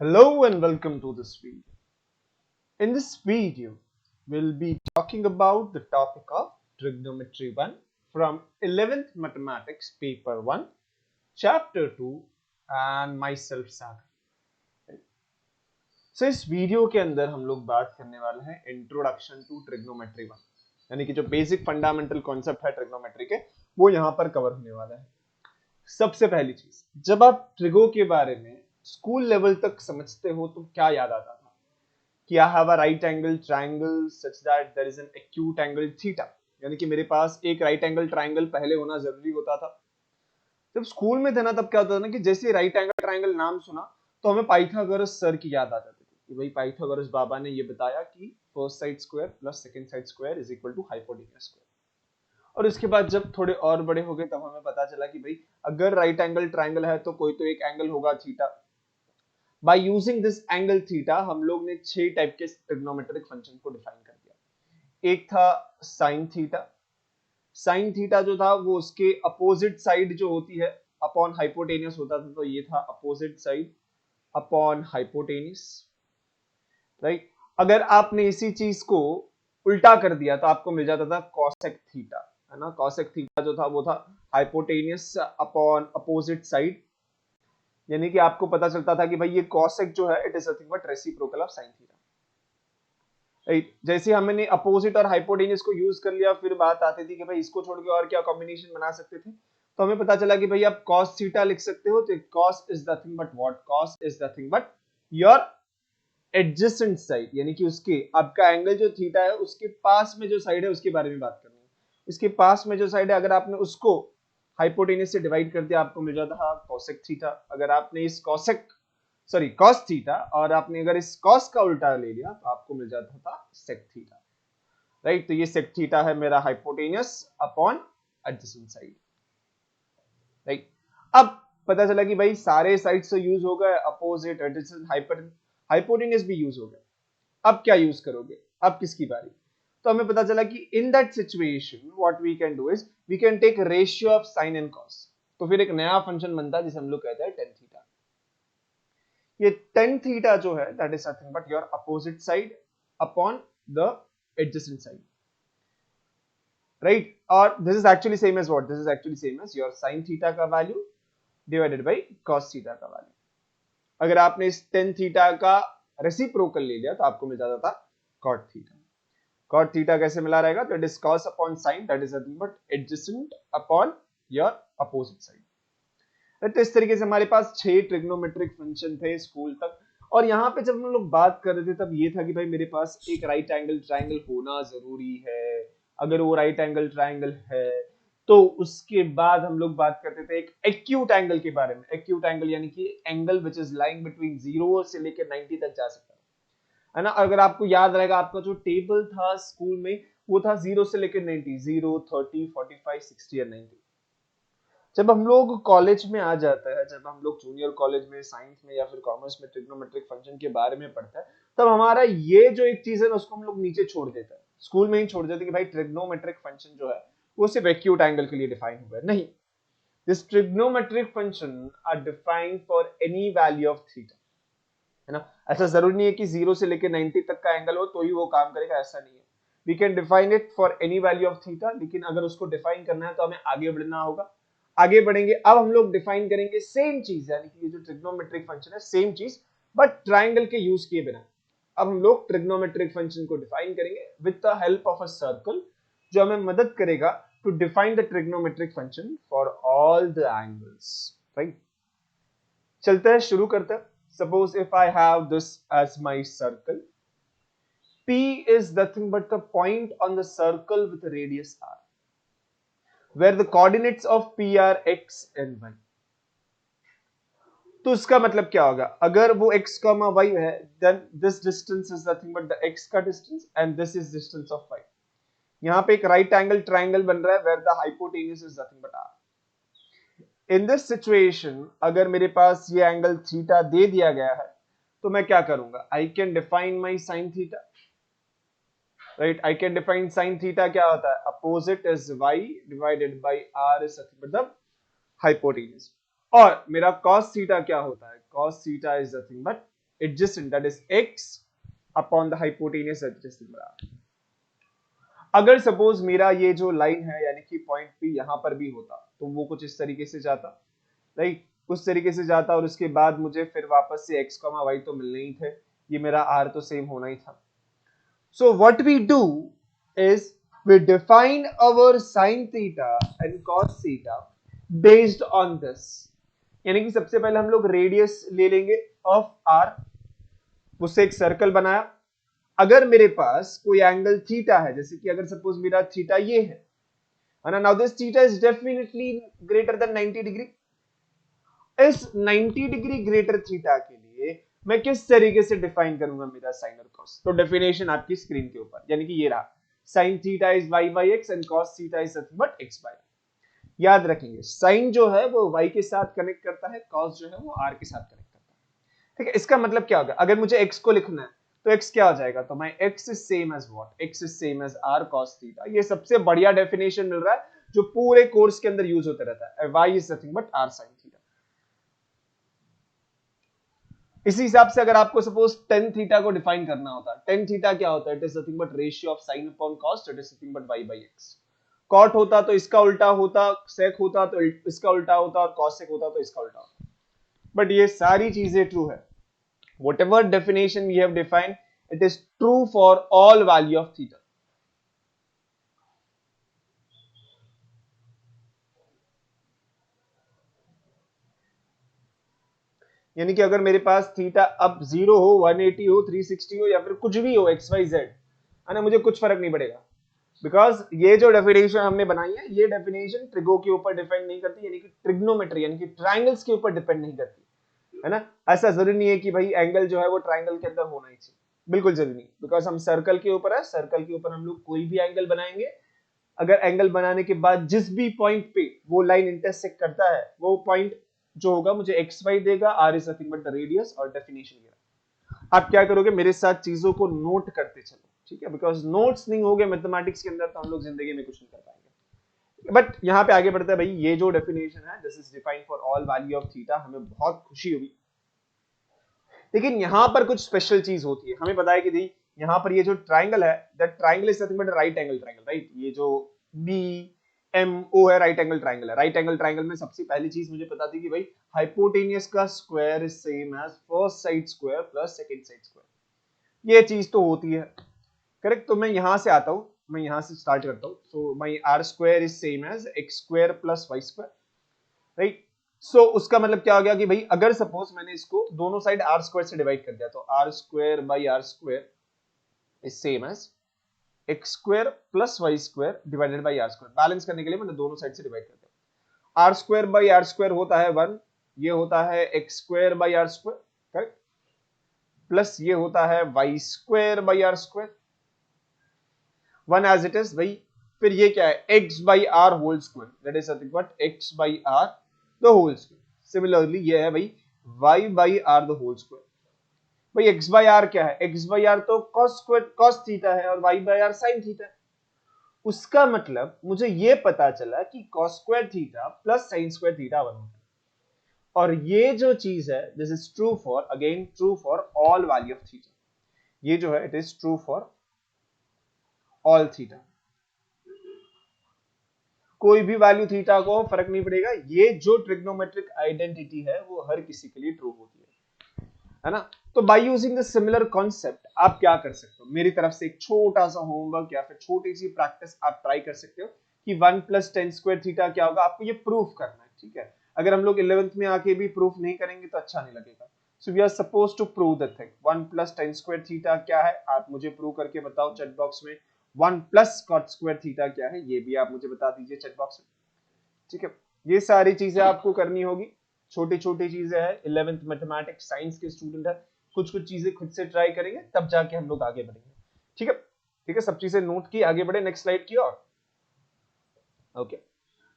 Hello and welcome to this video. In this video, we'll be talking about the topic of trigonometry 1 from 11th mathematics paper 1 chapter 2 and myself Sagar. So इस video के अंदर हम लोग बात करने वाले हैं इंट्रोडक्शन टू ट्रिग्नोमेट्री 1 यानी कि जो बेसिक फंडामेंटल कॉन्सेप्ट है ट्रिग्नोमेट्री के वो यहाँ पर कवर होने वाला है। सबसे पहली चीज, जब आप ट्रिगो के बारे में स्कूल लेवल तक समझते हो तो क्या याद आता था कि I have a right angle triangle such that there is an acute angle theta, यानी कि मेरे पास एक राइट एंगल ट्रायंगल पहले होना जरूरी होता था। जब स्कूल में थे ना तब क्या होता था ना कि जैसे राइट एंगल ट्रायंगल नाम सुना तो हमें पाइथागोरस सर की याद आ जाती थी कि भाई पाइथागोरस बाबा ने ये बताया कि first side square plus second side square is equal to hypotenuse square. और उसके बाद जब थोड़े और बड़े हो गए तब हमें पता चला कि भाई अगर राइट एंगल ट्रायंगल है तो कोई तो एक एंगल होगा theta. By using this angle theta हम लोग ने 6 टाइप के ट्रिग्नोमेट्रिक फंक्शन को डिफाइन कर दिया। एक था साइन थीटा। साइन थीटा जो था वो उसके अपोजिट साइड जो होती है अपॉन हाइपोटेनियस होता था, तो ये था opposite side upon hypotenuse, right. अगर आपने इसी चीज को उल्टा कर दिया तो आपको मिल जाता था कॉसेक थीटा, है ना। कॉसेक थीटा जो था वो था हाइपोटेनियस अपॉन अपोजिट साइड, यानी कि आपको पता चलता था कि भाई ये कॉसेक जो है it is nothing but reciprocal of sine theta, right. जैसे हमने अपोजिट और हाइपोटेनियस को यूज कर लिया, फिर बात आती थी कि भाई इसको छोड़ के और क्या कॉम्बिनेशन बना सकते थे, तो हमें पता चला कि भाई आप cos थीटा लिख सकते हो, तो cos is nothing but what, cos is nothing but your adjacent side, यानी कि उसके आपका एंगल जो थीटा है उसके पास में जो साइड है उसके बारे में बात करनी है। इसके पास में जो साइड है अगर आपने उसको हाइपोटेनस से डिवाइड कर दिया आपको मिल जाता है कोसेक थीटा। अगर आपने इस कोसेक सॉरी कॉस थीटा और आपने अगर इस कॉस का उल्टा ले लिया तो आपको मिल जाता था सेक थीटा, राइट। तो ये सेक थीटा है मेरा hypotenuse upon adjacent side, right. अब पता चला कि भाई सारे साइड से यूज हो गए, अपोजिट एडजेसेंट हाइपोटेनस भी यूज हो गए। अब क्या यूज करोगे, अब किसकी बारी। तो हमें पता चला कि in that situation what we can do is we can take ratio of sine and cos. तो फिर एक नया फंक्शन बनता है जिसे हम लोग कहते हैं टेन थीटा। ये टेन थीटा जो है that is nothing but your opposite side upon the adjacent side, right. और this is actually same as what, this is actually same as your sine theta का value divided by cos theta का value. अगर आपने इस tan theta का reciprocal ले लिया तो आपको मिल जाता था कॉट थीटा। कॉट थीटा कैसे मिला रहेगा, तो it is cos upon sin that is nothing but adjacent upon your opposite side. तो इस तरीके से हमारे पास 6 ट्रिग्नोमेट्रिक फंक्शन थे स्कूल तक। और यहाँ पे जब हम लोग बात कर रहे थे तब ये था कि भाई मेरे पास एक राइट एंगल ट्राइंगल होना जरूरी है। अगर वो राइट एंगल ट्राइंगल है तो उसके बाद हम लोग बात करते थे एक एक्यूट एंगल के बारे में। एक्यूट एंगल यानी कि angle which is lying between 0 से लेकर 90 तक जा सकता है ना। अगर आपको याद रहेगा आपका जो टेबल था स्कूल में वो था 0 से लेकर 90, 0, 30, 45, 60 और 90। जब हम लोग कॉलेज में आ जाता है, जब हम लोग जूनियर कॉलेज में साइंस में या फिर कॉमर्स में ट्रिग्नोमेट्रिक फंक्शन के बारे में पढ़ता है तब हमारा ये जो एक चीज है ना उसको हम लोग नीचे छोड़ देते हैं, स्कूल में ही छोड़ देते हैं कि भाई ट्रिग्नोमेट्रिक फंक्शन जो है वो सिर्फ एक्यूट एंगल के लिए डिफाइन हुआ है। नहीं, this trigonometric function are defined for any value of theta, है ना। ऐसा जरूरी नहीं है कि 0 से लेकर 90 तक का एंगल हो तो ही वो काम करेगा, ऐसा नहीं है। We can define it for any value of theta, लेकिन अगर उसको डिफाइन करना है तो हमें आगे बढ़ना होगा। आगे बढ़ेंगे, अब हम लोग डिफाइन करेंगे सेम चीज, यानी कि ये जो ट्रिग्नोमेट्रिक फंक्शन है सेम चीज बट ट्राइंगल के यूज किए बिना। अब हम लोग ट्रिग्नोमेट्रिक फंक्शन को डिफाइन करेंगे with the help of a circle जो हमें मदद करेगा to define the trigonometric function for all the angles, right. चलते हैं, शुरू करते हैं। Suppose if I have this as my circle, P is nothing but the point on the circle with a radius r, where the coordinates of P are x and y. तो इसका मतलब क्या होगा, अगर वो x, y है then this distance is nothing but the x का distance and this is distance of y. यहाँ पे एक राइट एंगल ट्राइंगल बन रहा है where the hypotenuse is nothing but r. In this situation अगर मेरे पास ये एंगल थीटा दे दिया गया है तो मैं क्या करूंगा, I can define my sine theta, right. I can define sign theta क्या होता है, opposite is y divided by r is मतलब हाइपोटेन्यूज। और मेरा cos थीटा क्या होता है, cos theta is nothing but adjacent that is x upon the hypotenuse adjacent r। अगर सपोज मेरा ये जो लाइन है यानी कि पॉइंट पी यहां पर भी होता तो वो कुछ इस तरीके से जाता, राइट, उस तरीके से जाता और उसके बाद मुझे फिर वापस से x, y तो मिलने ही थे, ये मेरा r तो सेम होना ही था। So what we do is we define our sin theta and cos theta based on this, यानी कि सबसे पहले हम लोग रेडियस ले लेंगे ऑफ r, उससे एक सर्कल बनाया। अगर मेरे पास कोई एंगल थीटा है, जैसे कि अगर सपोज मेरा थीटा ये है ना, now this theta is definitely greater than 90 degree. इस 90 डिग्री ग्रेटर थीटा के लिए मैं किस तरीके से डिफाइन करूंगा मेरा साइन और कॉस, तो डेफिनेशन आपकी स्क्रीन के ऊपर, यानी कि ये रहा, sign theta is y by x and cos theta is nothing but x by. याद रखेंगे साइन जो है वो y के साथ कनेक्ट करता है, कॉस जो है वो r के साथ कनेक्ट करता है। ठीक है, इसका मतलब क्या होगा, अगर मुझे x को लिखना है तो x क्या हो जाएगा, तो मैं x is same as what, x is same as r cos theta. ये सबसे बढ़िया डेफिनेशन मिल रहा है जो पूरे कोर्स के अंदर यूज होता रहता है, y is nothing but r sin theta. इसी हिसाब से अगर आपको सपोज tan थीटा को डिफाइन करना होता है, tan थीटा क्या होता है, it is nothing but ratio of sin upon cos, it is nothing but y by x। cot होता तो इसका उल्टा होता, sec होता तो इसका उल्टा होता और cos sec होता तो इसका उल्टा होता। बट ये सारी चीजें ट्रू है, whatever definition we have defined, it is true for all value of theta। यानी कि अगर मेरे पास थीटा अब 0 हो, 180 हो, 360 हो या फिर कुछ भी हो XYZ, है ना, मुझे कुछ फर्क नहीं पड़ेगा, बिकॉज ये जो डेफिनेशन हमने बनाई है ये डेफिनेशन ट्रिगो के ऊपर डिपेंड नहीं करती, यानी कि ट्रिग्नोमेट्री यानी कि ट्राइंगल्स के ऊपर डिपेंड नहीं करती, है ना। ऐसा जरूरी नहीं है कि भाई एंगल जो है वो ट्राइंगल के अंदर होना ही चाहिए, बिल्कुल जरूरी नहीं, बिकॉज हम सर्कल के ऊपर है, सर्कल के ऊपर हम लोग कोई भी एंगल बनाएंगे, अगर एंगल बनाने के बाद जिस भी पॉइंट पे वो लाइन इंटरसेक्ट करता है वो पॉइंट जो होगा मुझे एक्स वाई देगा, r is nothing but the radius और डेफिनेशन ये। आप क्या करोगे, मेरे साथ चीजों को नोट करते चलो, ठीक है, बिकॉज नोट्स नहीं होगे मैथमेटिक्स के अंदर तो हम लोग जिंदगी में कुछ नहीं कर पाएंगे। बट यहाँ पे आगे बढ़ता है भाई, ये जो डेफिनेशन है this is defined for all value of theta, हमें बहुत खुशी हुई। लेकिन यहाँ पर कुछ स्पेशल चीज होती है, हमें पता है कि यहाँ पर ये जो ट्राइंगल है, that triangle is nothing but right angle triangle, right. ये जो बी एम ओ है, राइट एंगल ट्राइंगल है। राइट एंगल ट्राइंगल में सबसे पहली चीज मुझे पता थी कि भाई हाइपोटेनियस का square is same as first side square plus second side square, ये चीज तो होती है, करेक्ट। तो मैं यहां से आता हूं, मैं यहां से स्टार्ट करता हूं। So my r square is same as x square plus y square, right. So उसका मतलब क्या हो गया कि भाई अगर सपोज मैंने इसको दोनों साइड आर स्क्वायर से डिवाइड कर दिया तो r square by r square is same as x square plus y square divided by r square. Balance करने के लिए मैंने दोनों साइड से डिवाइड कर दिया। R square by r square होता है 1, ये होता है x square by r square, correct, plus ये होता है y square by r square, 1 as it is भाई। फिर ये क्या है, x by r whole square, that is nothing but x by r the whole square. Similarly ये है भाई y by r the whole square. भाई एक्स बाई आर क्या है, एक्स बाई आर तो कॉस स्क्वायर कॉस थीटा है और y by r sine theta है। उसका मतलब मुझे ये पता चला कि cos square theta plus sine square theta 1 होता है। और ये जो चीज है this is true for, again true for all value of theta, ये जो है it is true for all theta. कोई भी वैल्यू थीटा को फर्क नहीं पड़ेगा, ये जो ट्रिग्नोमेट्रिक आइडेंटिटी है वो हर किसी के लिए ट्रू होती है ना। तो by using the similar concept आप क्या कर सकते हो, मेरी तरफ से एक छोटा सा होमवर्क या फिर छोटी सी प्रैक्टिस आप ट्राई कर सकते हो कि 1 प्लस टेन स्क्वायर थीटा क्या होगा, आपको ये प्रूफ करना है, ठीक है। अगर हम लोग 11th में आके भी प्रूफ नहीं करेंगे तो अच्छा नहीं लगेगा। So we are suppose to prove the thing, 1 plus tan square theta क्या है, आप मुझे प्रूव करके बताओ चैट बॉक्स में। 1 प्लस कॉट स्क्वायर थीटा क्या है, ये भी आप मुझे बता दीजिए चैट बॉक्स में, ठीक है। ये सारी चीजें आपको करनी होगी, छोटी छोटी चीजें हैं, 11th मैथमेटिक्स साइंस के स्टूडेंट है, कुछ कुछ चीजें खुद से ट्राई करेंगे तब जाके हम लोग आगे बढ़ेंगे, ठीक है। ठीक है, सब चीजें नोट की, आगे बढ़े नेक्स्ट स्लाइड की ओर। ओके,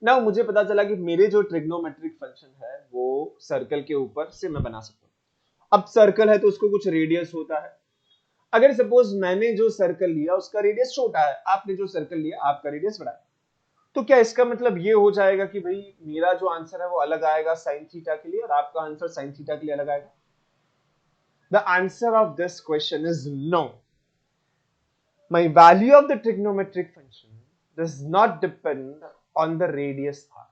नाउ मुझे पता चला कि मेरे जो ट्रिग्नोमेट्रिक फंक्शन है वो सर्कल के ऊपर से मैं बना सकता हूं। अब सर्कल है तो उसको कुछ रेडियस होता है। अगर सपोज मैंने जो सर्कल लिया उसका रेडियस छोटा है, आपने जो सर्कल लिया आपका रेडियस बड़ा है, तो क्या इसका मतलब ये हो जाएगा कि भाई मेरा जो आंसर है वो अलग आएगा साइन थीटा के लिए और आपका आंसर साइन थीटा के लिए अलग आएगा? The answer of this question is no. My value of the trigonometric function does not depend on the radius r.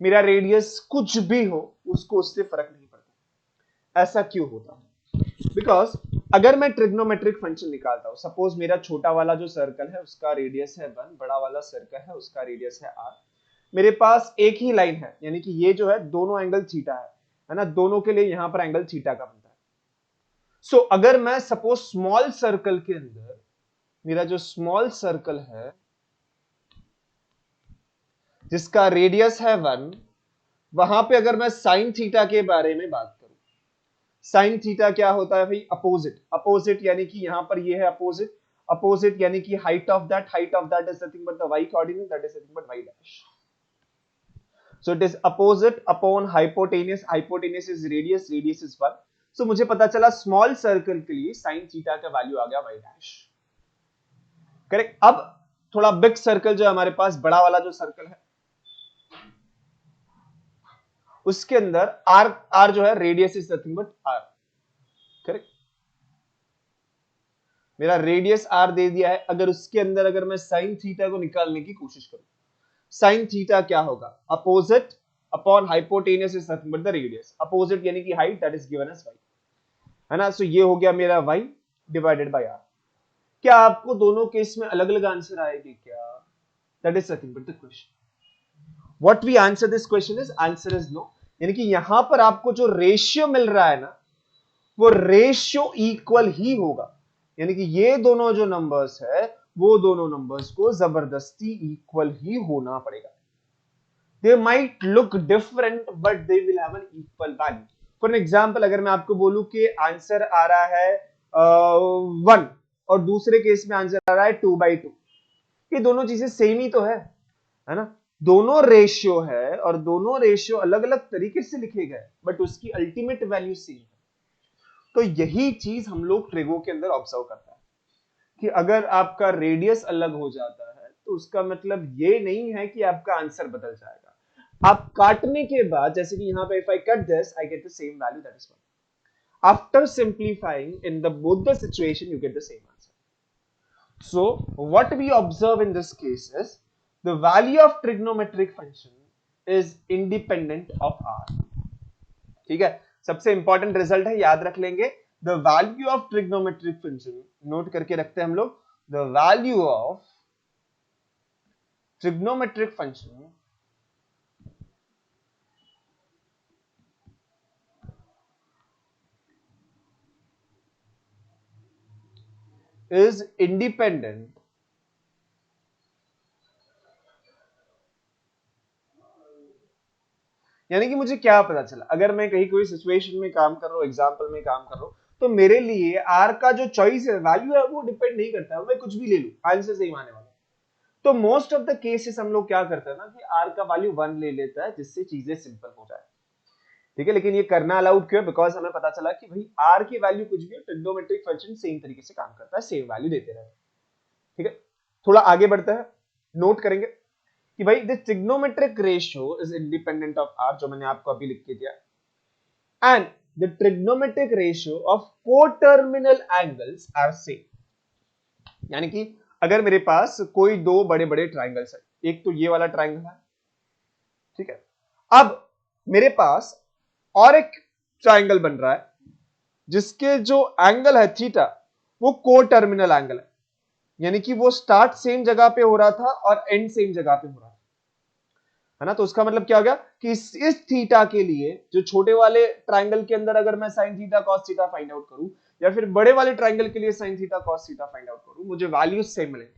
मेरा रेडियस कुछ भी हो उसको उससे फर्क नहीं पड़ता. ऐसा क्यों होता? बिकॉज अगर मैं ट्रिग्नोमेट्रिक फंक्शन निकालता हूं, सपोज मेरा छोटा वाला जो सर्कल है उसका रेडियस है 1, बड़ा वाला सर्कल है उसका रेडियस है r. मेरे पास एक ही लाइन है, यानी कि ये जो है दोनों एंगल थीटा है ना, दोनों के लिए यहां पर एंगल थीटा का बनता है. सो अगर मैं सपोज स्मॉल सर्कल के अंदर, मेरा जो स्मॉल सर्कल है जिसका रेडियस है 1, वहां पे अगर मैं साइन थीटा के बारे में बात करूं, साइन थीटा क्या होता है भाई? अपोजिट. अपोजिट यानी कि यहां पर ये है अपोजिट. अपोजिट यानी कि height of that is nothing but the y coordinate, that is nothing but y dash. So it is opposite upon hypotenuse. Hypotenuse is radius, radius is 1. सो मुझे पता चला स्मॉल सर्कल के लिए साइन थीटा का value आ गया y dash. Correct. अब थोड़ा big circle जो हमारे पास, बड़ा वाला जो सर्कल है, उसके अंदर r जो है radius is nothing but r. Correct. मेरा रेडियस r दे दिया है. अगर उसके अंदर अगर मैं साइन थीटा को निकालने की कोशिश करूं, साइन थीटा क्या होगा? Opposite upon hypotenuse is nothing but the radius. Opposite यानी कि height, that is given as y, है ना. सो ये हो गया मेरा y डिवाइडेड बाय r. क्या आपको दोनों केस में अलग अलग आंसर आएगी क्या? That is nothing but the question. What we answer this question is, answer is no. यानी कि यहां पर आपको जो रेशियो मिल रहा है ना, वो रेशियो इक्वल ही होगा. यानी कि ये दोनों जो नंबर्स है, वो दोनों नंबर्स को जबरदस्ती इक्वल ही होना पड़ेगा. They might look different but they will have an equal value. For example, अगर मैं आपको बोलूं कि आंसर आ रहा है 1 और दूसरे केस में आंसर आ रहा है 2/2, ये दोनों चीजें सेम ही तो है ना. दोनों रेशियो है और दोनों रेशियो अलग अलग तरीके से लिखे गए, बट उसकी अल्टीमेट वैल्यू सेम है. तो यही चीज हम लोग ट्रिगो के अंदर ऑब्जर्व करते हैं कि अगर आपका रेडियस अलग हो जाता है तो उसका मतलब ये नहीं है कि आपका आंसर बदल जाएगा. आप काटने के बाद, जैसे कि यहां पे if I cut this, I get the same value, that is 1. After simplifying in the both the situation you get the same answer. So what we observe in this case is the value of trigonometric function is independent of r. ठीक है. सबसे important result है, याद रख लेंगे. The value of trigonometric function, note करके रखते हैं हम लोग. The value of trigonometric function is independent यानी कि मुझे क्या पता चला, अगर मैं कहीं कोई सिचुएशन में काम कर रहा हूं, एग्जांपल में काम कर रहा हूं, तो मेरे लिए r का जो चॉइस है, वैल्यू है, वो डिपेंड नहीं करता है. मैं कुछ भी ले लूं, आंसर सही आने वाला. तो मोस्ट ऑफ द केसेस हम लोग क्या करते हैं ना कि r का वैल्यू 1 ले लेता है, जिससे चीजें सिंपल हो जाए. ठीक है. लेकिन ये करना अलाउड क्यों है? बिकॉज हमें पता चला कि भाई r की वैल्यू कुछ भी हो, ट्रिग्नोमेट्रिक फंक्शन सेम तरीके से काम करता है, सेम वैल्यू देते रहते हैं. ठीक है. थोड़ा आगे बढ़ते हैं, नोट करेंगे कि भाई the trigonometric ratio is independent of r, जो मैंने आपको अभी लिख के दिया. And the trigonometric ratio of coterminal angles are same. यानी कि अगर मेरे पास कोई दो बड़े बड़े ट्राइंगल्स है, एक तो ये वाला ट्राइंगल है, ठीक है. अब मेरे पास और एक ट्राइंगल बन रहा है जिसके जो एंगल है थीटा, वो कोटर्मिनल एंगल है. यानी कि वो स्टार्ट सेम जगह पे हो रहा था और एंड सेम जगह पे हो रहा था, है ना. तो उसका मतलब क्या हो गया कि इस थीटा के लिए जो छोटे वाले ट्राइंगल के अंदर अगर मैं sine theta cos theta find out करूं, या फिर बड़े वाले ट्राइंगल के लिए sine theta cos theta find out करूं, मुझे वैल्यूज सेम मिलेंगे.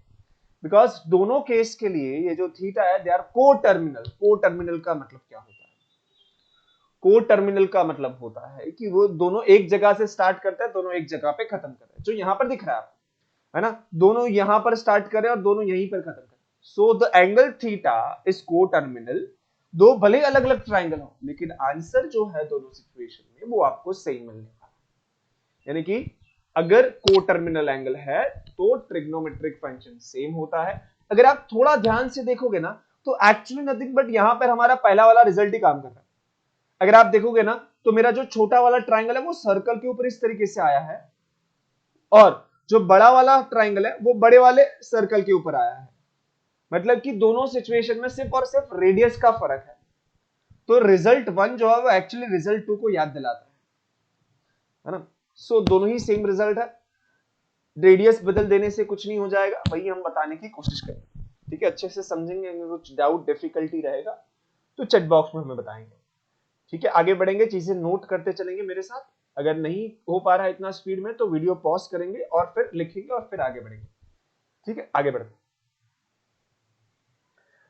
बिकॉज दोनों केस के लिए ये जो थीटा है, दे आर कोटर्मिनल. कोटर्मिनल का मतलब क्या होता है? कोटर्मिनल का मतलब होता है कि वो दोनों एक जगह से स्टार्ट करते हैं, दोनों एक जगह पे खत्म कर रहे हैं. जो यहां पर दिख रहा है आपको, है ना, दोनों यहां पर स्टार्ट कर रहे हैं और दोनों यहीं पर खत्म कर रहे हैं. So the angle theta is coterminal. दो भले अलग अलग ट्राइंगल हो, लेकिन आंसर जो है दोनों सिचुएशन में वो आपको सेम मिलने वाला है. यानी कि अगर कोटर्मिनल एंगल है तो ट्रिग्नोमेट्रिक फंक्शन सेम होता है. अगर आप थोड़ा ध्यान से देखोगे ना, तो एक्चुअली नथिंग बट यहां पर हमारा पहला वाला रिजल्ट ही काम कर रहा है. अगर आप देखोगे ना, तो मेरा जो छोटा वाला ट्राइंगल है वो सर्कल के ऊपर इस तरीके से आया है, और जो बड़ा वाला ट्राइंगल है वो बड़े वाले सर्कल के ऊपर आया है। मतलब कि दोनों सिचुएशन में सिर्फ और सिर्फ रेडियस का फर्क है। तो रिजल्ट 1 जो है वो एक्चुअली रिजल्ट 2 को याद दिलाता है ना। सो दोनों ही सेम रिजल्ट है, रेडियस बदल देने से कुछ नहीं हो जाएगा, वही हम बताने की कोशिश करेंगे। ठीक है, अच्छे से समझेंगे, कुछ डाउट डिफिकल्टी रहेगा तो चैट बॉक्स में हमें बताएंगे। ठीक है, आगे बढ़ेंगे, चीजें नोट करते चलेंगे मेरे साथ। अगर नहीं हो पा रहा है इतना स्पीड में तो वीडियो पॉज करेंगे और फिर लिखेंगे और फिर आगे बढ़ेंगे। ठीक है, आगे बढ़ते।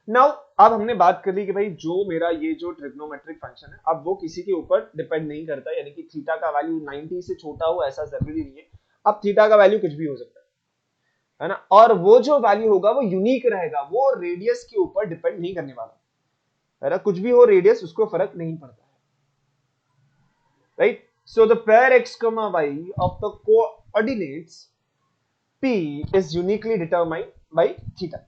नाउ अब हमने बात कर ली कि भाई जो मेरा ये जो ट्रिग्नोमेट्रिक फंक्शन है अब वो किसी के ऊपर डिपेंड नहीं करता, यानी कि थीटा का वैल्यू 90 से छोटा हो ऐसा जरूरी नहीं है। अब थीटा का वैल्यू कुछ भी हो सकता है ना, और वो जो वैल्यू होगा वो यूनिक रहेगा, वो रेडियस के ऊपर डिपेंड नहीं करने वाला है ना। कुछ भी हो रेडियस, उसको फर्क नहीं पड़ता है, right. So the pair x, y of the coordinates p is uniquely determined by theta।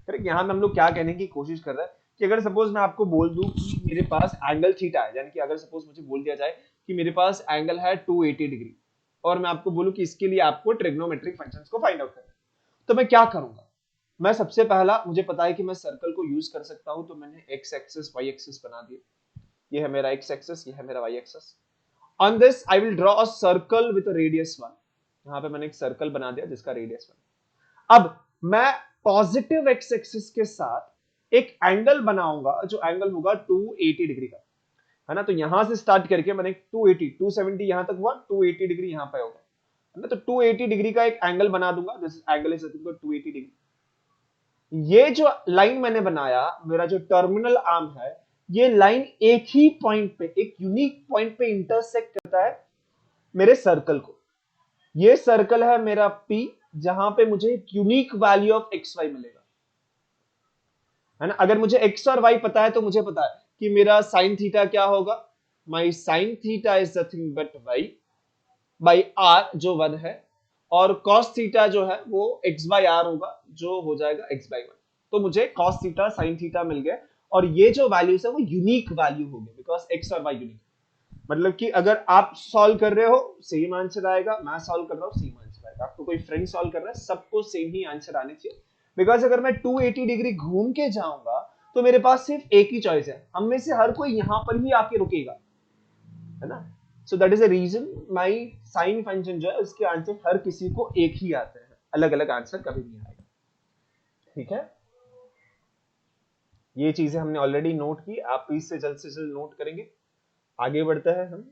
Correct. यहां में हम लोग क्या कहने की कोशिश कर रहे हैं कि अगर सपोज मैं आपको बोल दूं कि मेरे पास एंगल थीटा है, यानी कि अगर सपोज मुझे बोल दिया जाए कि मेरे पास एंगल है 280 डिग्री, और मैं आपको बोलूं कि इसके लिए आपको ट्रिग्नोमेट्रिक फंक्शंस को फाइंड आउट करना है, तो मैं क्या करूंगा। मैं सबसे पहला, मुझे पता है कि मैं सर्कल को यूज कर सकता हूं, तो मैंने एक्स एक्सिस वाई एक्सिस बना दिया। ये है मेरा एक्स एक्सिस, ये है मेरा y axis. On this I will draw a circle with radius 1। यहां पे मैंने एक सर्कल बना दिया जिसका रेडियस 1। अब मैं पॉजिटिव एक्स एक्सिस के साथ एक एंगल बनाऊंगा, जो एंगल होगा 280 डिग्री का, है ना। तो यहां से स्टार्ट करके मैंने 280 270 यहां तक हुआ, 280 डिग्री यहां पे होगा, है ना। तो 280 डिग्री का एक एंगल बना दूंगा, this angle is nothing but 280 degree. ये जो लाइन मैंने बनाया, मेरा जो टर्मिनल आर्म है, ये लाइन एक ही पॉइंट पे, एक यूनिक पॉइंट पे इंटरसेक्ट करता है मेरे सर्कल को। ये सर्कल है मेरा P, जहां पे मुझे एक unique value of x y मिलेगा, है ना। अगर मुझे एक्स और वाई पता है तो मुझे पता है कि मेरा साइन थीटा क्या होगा, my sine theta is nothing but y by r जो 1 है, और कॉस थीटा जो है वो एक्स बाई आर होगा, जो हो जाएगा एक्स बाई 1। तो मुझे कॉस थीटा साइन थीटा मिल गया, और ये जो वैल्यूज है वो यूनिक वैल्यू होगी, बिकॉज एक्स और वाई यूनिक। मतलब कि अगर आप सॉल्व कर रहे हो सेम आंसर आएगा, मैं सॉल्व कर रहा हूं सेम आंसर आएगा, आपको कोई फ्रेंड सॉल्व कर रहा है सबको सेम ही आंसर आने चाहिए। बिकॉज अगर मैं 280 डिग्री घूम के जाऊंगा तो मेरे पास सिर्फ एक ही चॉइस है, हम में से हर कोई यहां पर ही आके रुकेगा, है ना। So that is a reason my sine function जो है उसके आंसर हर किसी को एक ही आते हैं, अलग अलग आंसर कभी नहीं आएगा। ठीक है, ये चीजें हमने ऑलरेडी नोट की, आप प्लीज से जल्द नोट करेंगे। आगे बढ़ते हैं हम।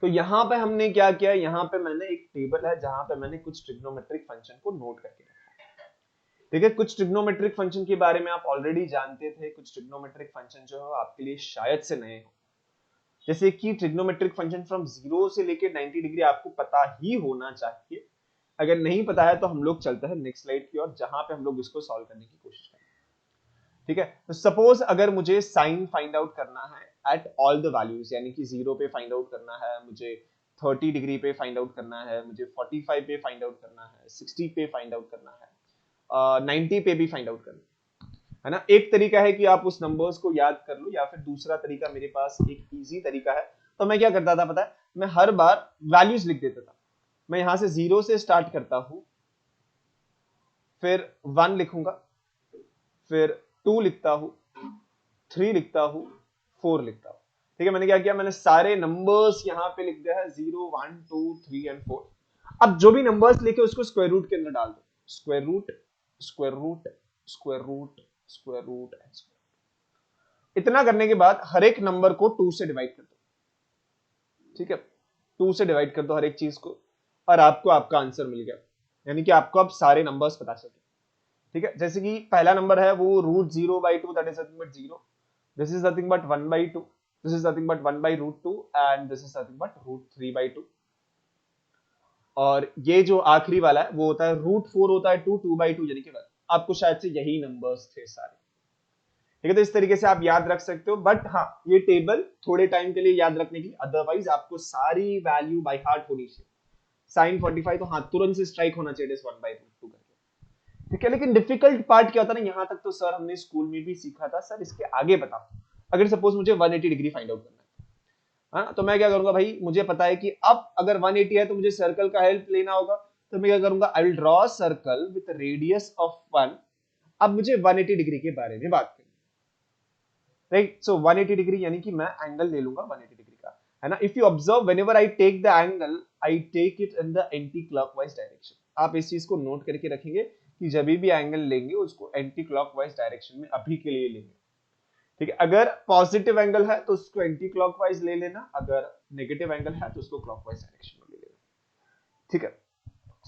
तो यहां पे हमने क्या किया, यहां पे मैंने एक टेबल है जहां पे मैंने कुछ ट्रिग्नोमेट्रिक फंक्शन को नोट करके रखा है। ठीक है, कुछ ट्रिग्नोमेट्रिक फंक्शन के बारे में आप ऑलरेडी जानते थे, कुछ ट्रिग्नोमेट्रिक फंक्शन जो है आपके लिए शायद से नए हो। जैसे कि ट्रिग्नोमेट्रिक फंक्शन फ्रॉम 0 से लेके 90 डिग्री आपको पता ही होना चाहिए। अगर नहीं पता है तो हम लोग चलते हैं नेक्स्ट स्लाइड की ओर, जहां पे हम लोग इसको सॉल्व करने की कोशिश करेंगे। ठीक है, तो सपोज अगर मुझे साइन फाइंड आउट करना है एट ऑल द वैल्यूज, यानी कि 0 पे फाइंड आउट करना है मुझे, 30 डिग्री पे फाइंड आउट करना है मुझे, 45 पे फाइंड आउट करना है, 60 पे फाइंड आउट करना है, 90 पे भी फाइंड आउट करना है ना। एक तरीका है कि आप उस नंबर्स को याद कर लो, या फिर दूसरा तरीका, मेरे पास एक इजी तरीका है। तो मैं क्या करता था पता है, मैं हर बार वैल्यूज लिख देता था। मैं यहां से 0 से स्टार्ट करता हूं, फिर 1 लिखूंगा, फिर 2 लिखता हूं, 3 लिखता हूं, 4 लिखता हूं। ठीक है, मैंने क्या किया, मैंने सारे नंबर्स यहां पे लिख दिया है, 0 1 2 3 एंड 4। अब जो भी नंबर्स लिखे उसको स्क्वायर रूट के अंदर डाल दो, square root square root square root square root and square. इतना करने के बाद हर एक नंबर को 2 से डिवाइड कर दो। ठीक है, 2 से डिवाइड कर दो हर एक चीज को, और आपको आपका आंसर मिल गया, यानी कि आपको अब सारे नंबर्स पता चल गए। ठीक है, जैसे कि पहला नंबर है वो √0/2, that is nothing but 0, this is nothing but 1/2, this is nothing but 1/√2, and this is nothing but √3/2। और ये जो आखिरी वाला है वो होता है √4 होता है 2/2, यानी कि 1। आपको शायद से यही नंबर्स थे सारे। ठीक है, तो इस तरीके से आप याद रख सकते हो, बट हाँ ये टेबल थोड़े टाइम के लिए याद रखने के लिए, अदरवाइज आपको सारी वैल्यू बाय हार्ट होनी चाहिए। साइन 45 तो हाँ तुरंत से स्ट्राइक होना चाहिए 1/√2 करके। ठीक है, लेकिन डिफिकल्ट पार्ट क्या होता है ना, यहां तक तो सर हमने स्कूल में भी सीखा था, सर इसके आगे बताओ। अगर सपोज मुझे 180 डिग्री फाइंड आउट करना है, है ना। तो मैं क्या करूंगा भाई, मुझे पता है कि अब अगर 180 है तो मुझे सर्कल का हेल्प लेना होगा, तो मैं क्या करूंगा, आई will draw circle with radius of 1। अब मुझे 180 डिग्री के बारे में बात करनी, राइट। सो 180 डिग्री यानी कि मैं एंगल ले लूंगा 180 डिग्री का, है ना। If you observe, whenever I take the angle, I take it in the anti clockwise direction. आप इस चीज को नोट करके रखेंगे कि जब भी एंगल लेंगे उसको एंटी क्लॉकवाइज डायरेक्शन में अभी के लिए लेंगे, ठीक है। अगर पॉजिटिव एंगल है तो उसको एंटी क्लॉकवाइज ले लेना, अगर नेगेटिव एंगल है तो उसको क्लॉकवाइज डायरेक्शन में ले लेना, ठीक है।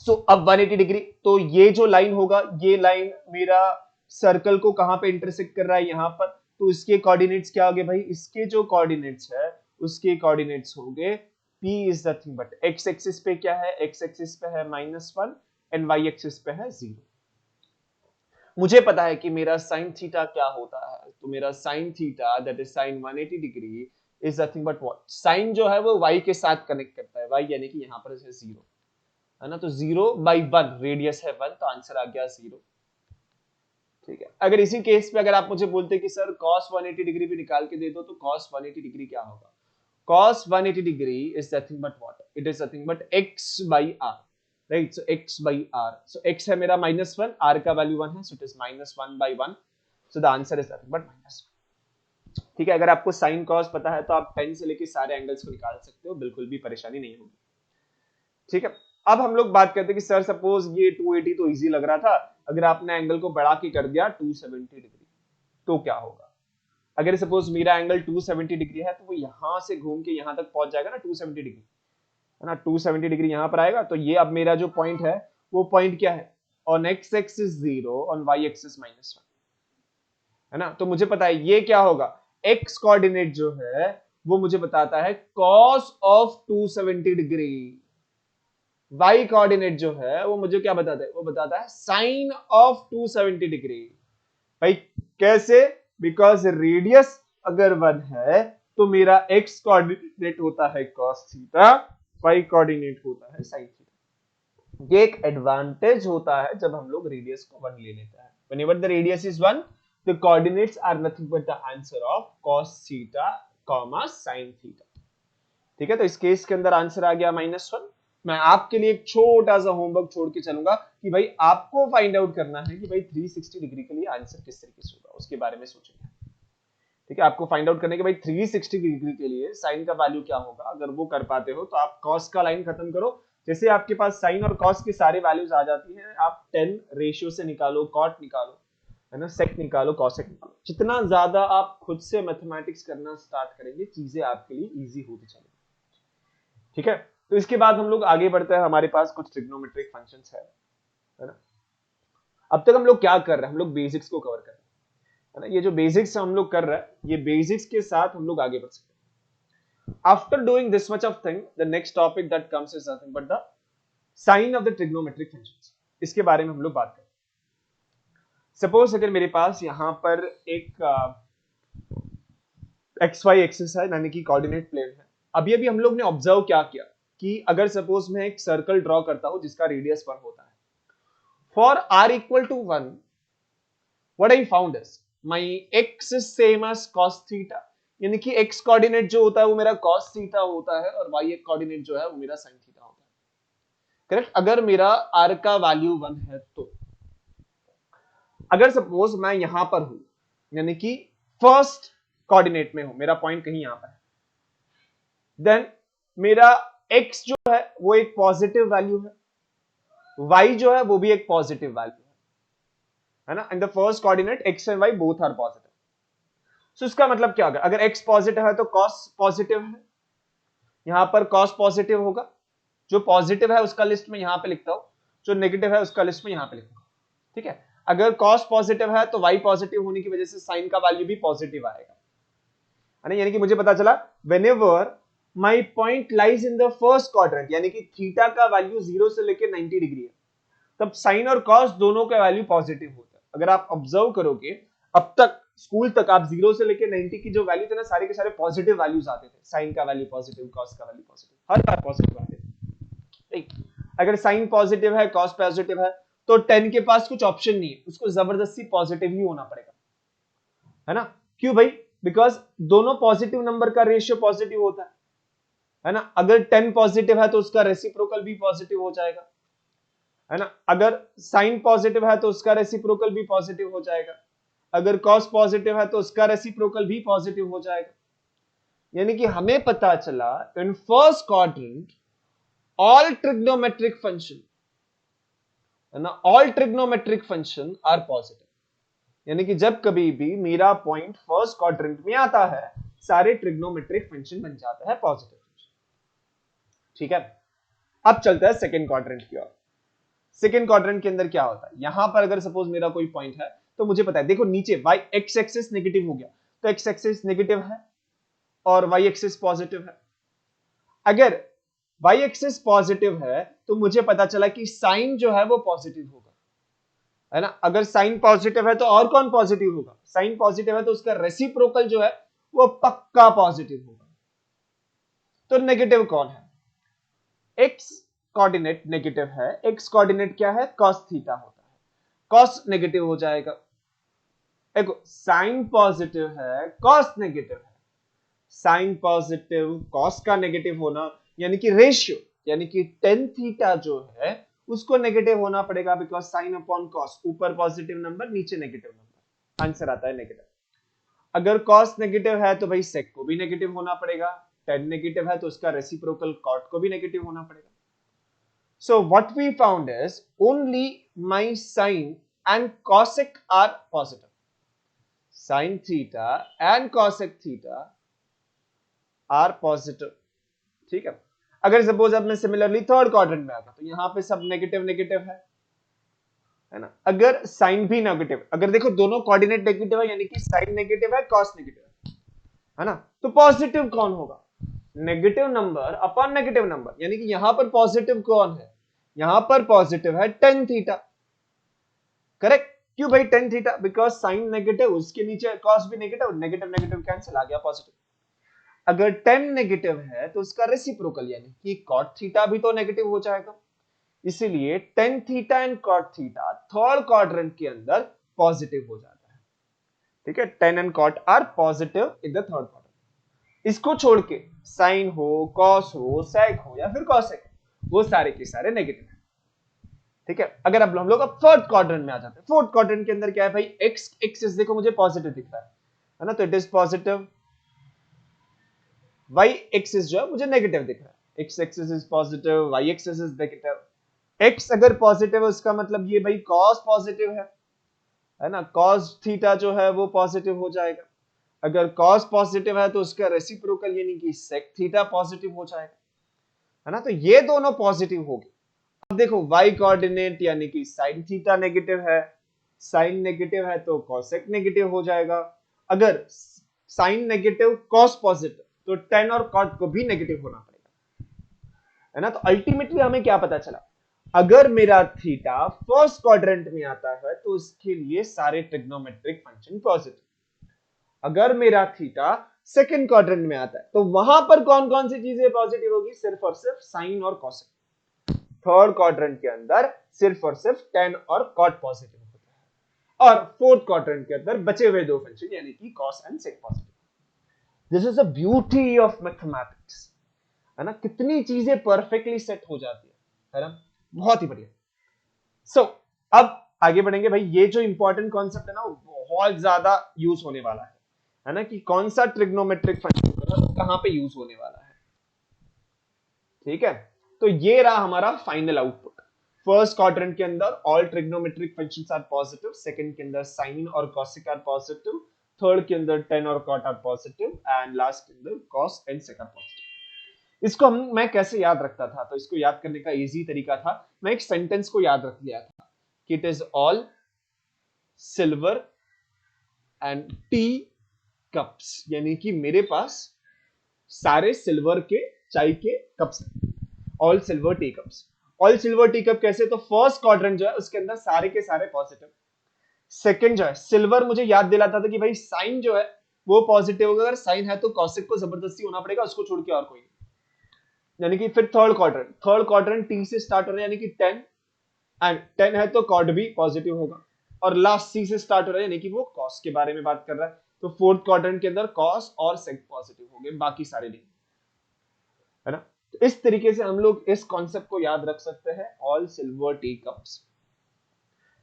सो अब 180 डिग्री, तो ये जो लाइन होगा, ये लाइन मेरा सर्कल को कहां पे इंटरसेक्ट कर रहा है, यहां पर। तो इसके कोऑर्डिनेट्स क्या होंगे भाई, इसके जो कोऑर्डिनेट्स है उसके कोऑर्डिनेट्स होंगे P is nothing but x axis पे क्या है, x एक्सिस पे है -1 एंड y एक्सिस पे है 0। मुझे पता है कि मेरा sin थीटा क्या होता है, तो मेरा sin theta that is sin 180 degree is nothing but what, sin जो है वो y के साथ कनेक्ट करता है, y यानी कि यहां पर है 0, है ना। तो 0/1 रेडियस है 1, तो आंसर आ गया 0, ठीक है। अगर इसी केस पे अगर आप मुझे बोलते कि सर cos 180 डिग्री भी निकाल के दे दो, तो cos 180 डिग्री क्या होगा, cos 180 degree is nothing but what? It is nothing but x by r, right? So x by r. So x है मेरा -1, r का वैल्यू 1 है, so it is -1/1. So the answer is nothing but -1. ठीक है। अगर आपको sin cos पता है तो आप पेन से लेके सारे एंगल्स को निकाल सकते हो, बिल्कुल भी परेशानी नहीं होगी, ठीक है। अब हम लोग बात करते हैं कि सर सपोज ये 280 तो इजी लग रहा था, अगर आपने एंगल को बढ़ा के कर दिया 270 डिग्री तो क्या होगा। अगर सपोज मेरा एंगल 270 डिग्री है तो वो यहां से घूम के यहां तक पहुंच जाएगा ना 270 डिग्री, है ना। 270 डिग्री यहां पर आएगा, तो ये अब मेरा जो पॉइंट है वो पॉइंट क्या है, on x axis 0, on y axis -1, है ना। तो मुझे पता है ये क्या होगा, x कोऑर्डिनेट जो है वो मुझे बताता है cos of 270 degree, y coordinate जो है वो मुझे क्या बताता है, वो बताता है sin ऑफ 270 डिग्री। भाई कैसे, बिकॉज रेडियस अगर 1 है तो मेरा x कोऑर्डिनेट होता है cos थीटा, y कोऑर्डिनेट होता है sin थीटा। ये एक एडवांटेज होता है जब हम लोग रेडियस को 1 ले लेते हैं, whenever the radius is 1 the coordinates are nothing but the answer of cos theta sin theta, ठीक है। तो इस केस के अंदर आंसर आ गया -1। मैं आपके लिए एक छोटा सा होमवर्क छोड़ के चलूंगा कि भाई आपको फाइंड आउट करना है कि भाई 360 डिग्री के लिए आंसर किस तरीके से होगा, उसके बारे में सोचेंगे, ठीक है। आपको फाइंड आउट करने के भाई 360 डिग्री के लिए साइन का वैल्यू क्या होगा, अगर वो कर पाते हो तो आप कॉस का लाइन खत्म करो, जैसे आपके पास साइन और कॉस के सारे वैल्यूज आ जाती हैं, आप 10 रेशियो से निकालो, कॉट निकालो, है ना, सेक निकालो, कॉसेक निकालो, जितना ज्यादा आप खुद से मैथमेटिक्स करना स्टार्ट करेंगे चीजें आपके लिए इजी होती चलेंगी, ठीक है। तो इसके बाद हम लोग आगे बढ़ते हैं, हमारे पास कुछ ट्रिग्नोमेट्रिक फंक्शंस है ना। अब तक हम लोग क्या कर रहे हैं, हम लोग बेसिक्स को कवर कर रहे हैं, है ना। ये जो बेसिक्स हम लोग कर रहे हैं, ये बेसिक्स के साथ हम लोग आगे बढ़ सकते हैं। After doing this much of thing, the next topic that comes is nothing but the sign of the trigonometric functions. इसके बारे में हम लोग बात करें। सपोज अगर मेरे पास यहां पर एक एक्स वाई एक्सिस है, यानी कि कोऑर्डिनेट प्लेन है। अभी अभी हम लोग ने ऑब्जर्व क्या किया कि अगर सपोज मैं एक सर्कल ड्रॉ करता हूं जिसका रेडियस 1 होता है, for r equal to 1 what I found is my x is same as cos theta, यानी कि x कोऑर्डिनेट जो होता है वो मेरा cos थीटा होता है और y कोऑर्डिनेट जो है वो मेरा sin थीटा होता है, करेक्ट। अगर मेरा r का वैल्यू 1 है तो अगर सपोज मैं यहां पर हूं, यानी कि फर्स्ट कोऑर्डिनेट में हूं, मेरा पॉइंट कहीं यहां पर है, देन मेरा x जो है वो एक पॉजिटिव वैल्यू है, y जो है वो भी एक पॉजिटिव वैल्यू है ना। And the first coordinate x and y both are positive. So इसका मतलब क्या होगा, अगर x पॉजिटिव है तो cos पॉजिटिव है, यहां पर cos पॉजिटिव होगा, जो पॉजिटिव है उसका लिस्ट में यहां पे लिखता हूं, जो नेगेटिव है उसका लिस्ट में यहां पे लिखूंगा, ठीक है। अगर cos पॉजिटिव है तो y पॉजिटिव होने की वजह से sin का वैल्यू भी पॉजिटिव आएगा, है ना। यानी कि मुझे पता चला whenever my point lies in the first quadrant, यानी कि थीटा का वैल्यू 0 से लेके 90 डिग्री है, तब साइन और कॉस दोनों का वैल्यू पॉजिटिव होता है। अगर आप ऑब्जर्व करोगे अब तक स्कूल तक आप 0 से लेके 90 की जो वैल्यू थे ना, सारे के सारे पॉजिटिव वैल्यूज आते थे, साइन का वैल्यू पॉजिटिव, कॉस का वैल्यू पॉजिटिव, हर बार पॉजिटिव आते थे, ठीक। अगर साइन पॉजिटिव है, कॉस पॉजिटिव है, तो 10 के पास कुछ ऑप्शन नहीं है, उसको जबरदस्ती पॉजिटिव ही होना पड़ेगा, है ना। क्यों भाई, बिकॉज दोनों पॉजिटिव नंबर का रेशियो पॉजिटिव होता है, है ना। अगर 10 पॉजिटिव है तो उसका रेसिप्रोकल भी पॉजिटिव हो जाएगा, है ना। अगर साइन पॉजिटिव है तो उसका रेसिप्रोकल भी पॉजिटिव हो जाएगा, अगर कॉस पॉजिटिव है तो उसका रेसिप्रोकल भी पॉजिटिव हो जाएगा। यानी कि हमें पता चला in first quadrant all trigonometric function, है ना, all trigonometric function are positive. यानी कि जब कभी भी मेरा पॉइंट फर्स्ट क्वाड्रेंट में आता है, सारे ट्रिग्नोमेट्रिक फंक्शन बन जाता है पॉजिटिव फंक्शन। ठीक है, अब चलता है सेकंड क्वाड्रेंट की ओर। सेकंड क्वाड्रेंट के अंदर क्या होता है, यहां पर अगर सपोज मेरा कोई पॉइंट है तो मुझे पता है, देखो नीचे y एक्स एक्सिस नेगेटिव हो गया, तो x एक्सिस नेगेटिव है और y एक्सिस पॉजिटिव है। अगर y एक्सिस पॉजिटिव है तो मुझे पता चला कि साइन जो है वो पॉजिटिव होगा, है ना। अगर साइन पॉजिटिव है तो और कौन पॉजिटिव होगा, साइन पॉजिटिव है तो उसका रेसिप्रोकल जो है वो पक्का पॉजिटिव होगा। तो नेगेटिव कौन है, x कोऑर्डिनेट नेगेटिव है, x कोऑर्डिनेट क्या है, cos थीटा होता है, cos नेगेटिव हो जाएगा। देखो साइन पॉजिटिव है, cos नेगेटिव है, साइन पॉजिटिव cos का नेगेटिव होना, यानी कि रेशियो, यानी कि tan थीटा जो है उसको नेगेटिव होना पड़ेगा, बिकॉज साइन अपॉन cos, ऊपर पॉजिटिव नंबर नीचे नेगेटिव नंबर, आंसर आता है नेगेटिव। अगर cos नेगेटिव है तो भाई sec को भी नेगेटिव होना पड़ेगा, tan नेगेटिव है तो उसका रेसिप्रोकल cot को भी नेगेटिव होना पड़ेगा। So what we found is only my sine and cosec are positive. Sin theta and cosec theta are positive. ठीक है, अगर सपोज अब मैं सिमिलरली थर्ड क्वाड्रेंट में आता तो यहां पे सब नेगेटिव नेगेटिव है ना। अगर साइन भी नेगेटिव, अगर देखो दोनों कोऑर्डिनेट नेगेटिव है, यानी कि साइन नेगेटिव है कॉस नेगेटिव है ना, तो पॉजिटिव कौन होगा, negative number upon negative number, यानी कि यहां पर पॉजिटिव कौन है, यहां पर पॉजिटिव है tan थीटा। करेक्ट, क्यों भाई tan theta, because sign negative, उसके नीचे cos भी नेगेटिव, नेगेटिव नेगेटिव कैंसिल, आ गया पॉजिटिव। अगर tan नेगेटिव है तो उसका रेसिप्रोकल यानी कि cot थीटा भी तो नेगेटिव हो जाएगा, इसीलिए tan theta and cot theta third quadrant के अंदर पॉजिटिव हो जाता है। ठीक है, tan and cot are positive in the third quadrant. इसको छोड़ के साइन हो, cos हो, sec हो या फिर cosec, वो सारे के सारे नेगेटिव है। ठीक है, अगर अब हम लोग अब फोर्थ क्वाड्रेंट में आ जाते हैं, फोर्थ क्वाड्रेंट के अंदर क्या है भाई, एक्स एक्सिस देखो मुझे पॉजिटिव दिख रहा है ना, तो it is positive. Y axis जो है मुझे नेगेटिव दिख रहा है, x axis is positive, y axis is negative. X अगर पॉजिटिव है उसका मतलब ये भाई cos पॉजिटिव है ना, cos थीटा जो है वो पॉजिटिव हो जाएगा। अगर cos पॉजिटिव है तो उसका रेसिप्रोकल यानी कि sec थीटा पॉजिटिव हो जाएगा, है ना। तो ये दोनों पॉजिटिव हो गए। अब देखो y कोऑर्डिनेट यानी कि sin थीटा नेगेटिव है, sin नेगेटिव है तो cosec नेगेटिव हो जाएगा। अगर sin नेगेटिव cos पॉजिटिव तो tan और cot को भी नेगेटिव होना पड़ेगा, है ना। तो अल्टीमेटली हमें क्या पता चला, अगर मेरा थीटा फर्स्ट क्वाड्रेंट में आता है तो उसके लिए सारे ट्रिग्नोमेट्रिक फंक्शन पॉजिटिव। अगर मेरा थीटा सेकंड क्वाड्रेंट में आता है तो वहां पर कौन कौन सी चीजें पॉजिटिव होगी, सिर्फ और सिर्फ साइन और कॉसेक। थर्ड क्वाड्रेंट के अंदर सिर्फ और सिर्फ tan और cot पॉजिटिव होता है, और फोर्थ क्वाड्रेंट के अंदर बचे हुए दो फंक्शन यानी कि cos and sec positive. This is a beauty of mathematics, है ना, कितनी चीजें परफेक्टली सेट हो जाती है ना, बहुत ही बढ़िया। सो अब आगे बढ़ेंगे भाई, ये जो इंपॉर्टेंट कॉन्सेप्ट है ना वो बहुत ज्यादा यूज होने वाला है ना, कि कौन सा ट्रिग्नोमेट्रिक फंक्शन कहां पे यूज होने वाला है। ठीक है, तो ये रहा हमारा फाइनल आउटपुट। फर्स्ट क्वाड्रेंट के अंदर all trigonometric functions are positive, second के अंदर साइन और कॉसेक आर पॉजिटिव, थर्ड के अंदर tan और cot are positive, and last के अंदर cos and sec are positive. इसको मैं कैसे याद रखता था, तो इसको याद करने का इजी तरीका था, मैं एक सेंटेंस को याद रख लिया था कि it is all silver and T cups, यानी कि मेरे पास सारे सिल्वर के चाय के कप्स हैं, all silver T cups. All silver tea cup कैसे, तो फर्स्ट क्वाड्रेंट जो है उसके अंदर सारे के सारे पॉजिटिव। सेकंड जो है सिल्वर, मुझे याद दिलाता था कि भाई साइन जो है वो पॉजिटिव होगा, अगर साइन है तो कॉसेक को जबरदस्ती होना पड़ेगा, उसको छोड़ के और कोई नहीं। यानी कि फिर थर्ड क्वाड्रेंट टी से स्टार्ट हो रहा है यानी कि 10, एंड 10 है तो कॉट भी पॉजिटिव होगा, और लास्ट सी से स्टार्ट हो रहा है यानी कि वो कॉस के बारे में बात कर रहा है, तो फोर्थ क्वाड्रेंट के अंदर कॉस और सेक पॉजिटिव हो गए, बाकी सारे नहीं। है ना। तो इस तरीके से हम लोग इस कॉन्सेप्ट को याद रख सकते हैं, ऑल सिल्वर टी कप्स।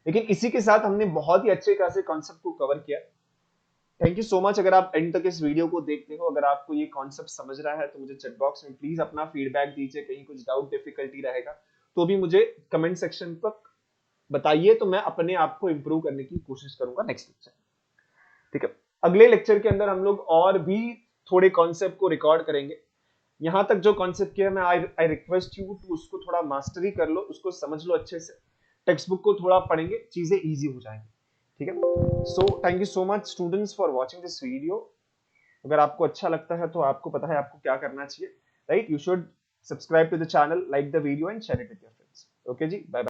लेकिन इसी के साथ हमने बहुत ही अच्छे खासे कॉन्सेप्ट को कवर किया। Thank you so much. अगर आप एंड तक इस वीडियो को देखते हो, अगर आपको ये कॉन्सेप्ट समझ रहा है तो मुझे चैट बॉक्स में प्लीज अपना फीडबैक दीजिए। कहीं कुछ डाउट डिफिकल्टी रहेगा तो भी मुझे कमेंट सेक्शन पर बताइए, तो मैं अपने आप को इंप्रूव करने की कोशिश करूंगा नेक्स्ट लेक्चर। ठीक है, अगले लेक्चर के अंदर हम लोग और भी थोड़े कॉन्सेप्ट को रिकॉर्ड करेंगे। यहां तक जो कॉन्सेप्ट किया मैं आई रिक्वेस्ट यू टू उसको थोड़ा मास्टरी कर लो, उसको समझ लो अच्छे से। टेक्स्ट बुक को थोड़ा पढ़ेंगे, चीजें इजी हो जाएंगी। ठीक है, so thank you so much students for watching this video. अगर आपको अच्छा लगता है तो आपको पता है आपको क्या करना चाहिए, right? You should subscribe to the channel, like the video and share it with your friends. Okay जी, बाय बाय।